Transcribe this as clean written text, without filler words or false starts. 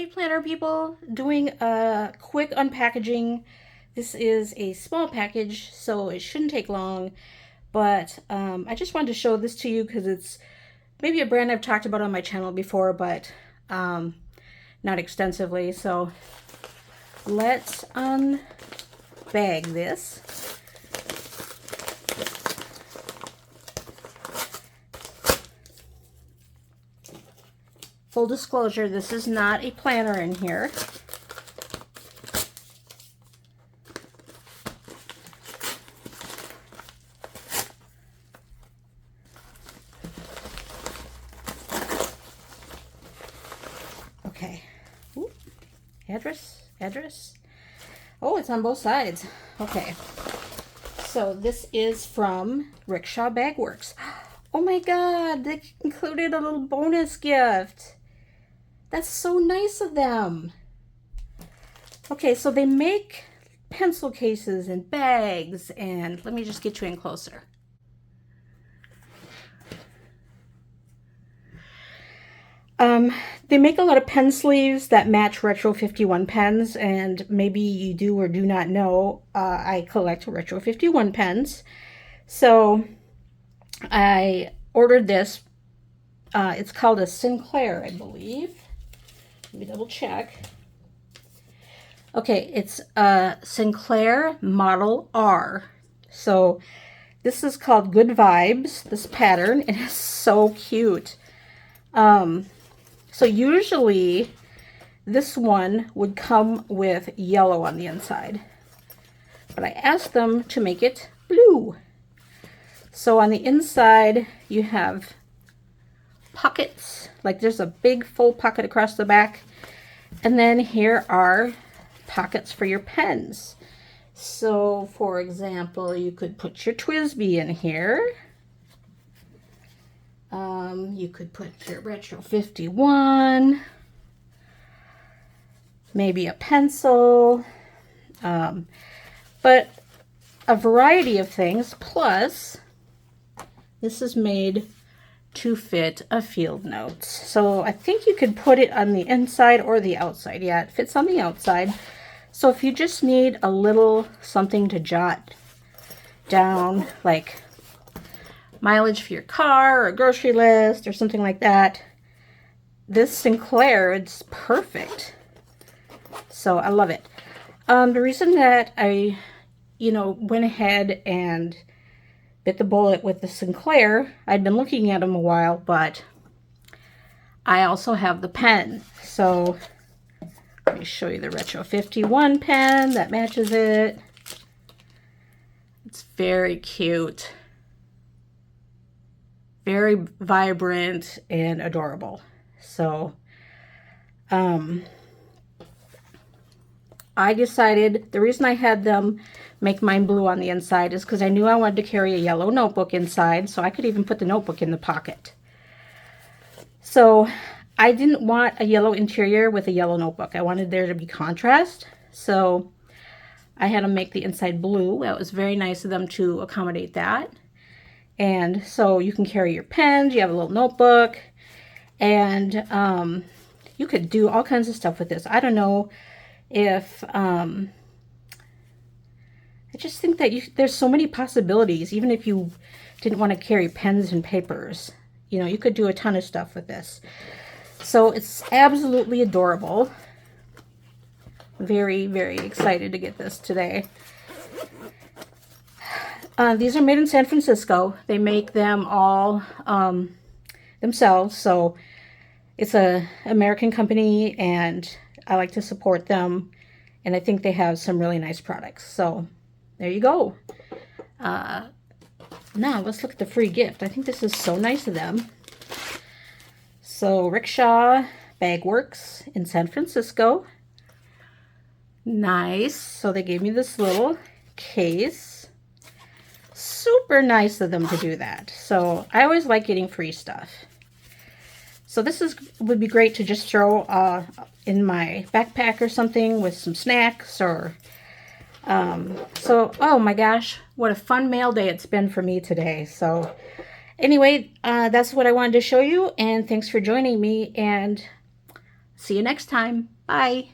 Hey planner people, doing a quick unpackaging. This is a small package, so it shouldn't take long, but I just wanted to show this to you because it's maybe a brand I've talked about on my channel before, but not extensively. So let's unbag this. Full disclosure, this is not a planner in here. Okay. Ooh. Address. Oh, it's on both sides. Okay. So this is from Rickshaw Bagworks. Oh my God, they included a little bonus gift. That's so nice of them. Okay, so they make pencil cases and bags, and let me just get you in closer. They make a lot of pen sleeves that match Retro 51 pens, and maybe you do or do not know, I collect Retro 51 pens. So I ordered this. It's called a Sinclair, I believe. Let me double check. Okay, it's a Sinclair Model R. So this is called Good Vibes, this pattern. It is so cute. So usually this one would come with yellow on the inside, but I asked them to make it blue. So on the inside you have pockets, like there's a big full pocket across the back, and then here are pockets for your pens. So for example, you could put your TWSBI in here. You could put your Retro 51, maybe a pencil, but a variety of things. Plus, this is made to fit a field notes. So I think you could put it on the inside or the outside. Yeah, it fits on the outside. So if you just need a little something to jot down, like mileage for your car or a grocery list or something like that, this Sinclair, it's perfect. So I love it. The reason that I, went ahead and bit the bullet with the Sinclair, I'd been looking at them a while, but I also have the pen. So let me show you the Retro 51 pen that matches it. It's very cute. Very vibrant and adorable. So I decided the reason I had them make mine blue on the inside is because I knew I wanted to carry a yellow notebook inside, so I could even put the notebook in the pocket. So I didn't want a yellow interior with a yellow notebook. I wanted there to be contrast, so I had them make the inside blue. That was very nice of them to accommodate that. And so you can carry your pens, you have a little notebook, and you could do all kinds of stuff with this. I don't know if, I just think that there's so many possibilities. Even if you didn't want to carry pens and papers, you could do a ton of stuff with this. So it's absolutely adorable. Very, very excited to get this today. These are made in San Francisco. They make them all themselves. So it's an American company, and I like to support them. And I think they have some really nice products. So there you go. Now let's look at the free gift. I think this is so nice of them. So Rickshaw Bagworks in San Francisco. Nice. So they gave me this little case. Super nice of them to do that. So I always like getting free stuff. So this would be great to just throw in my backpack or something with some snacks or so. Oh my gosh, what a fun mail day it's been for me today. So anyway, that's what I wanted to show you, and thanks for joining me, and See you next time. Bye.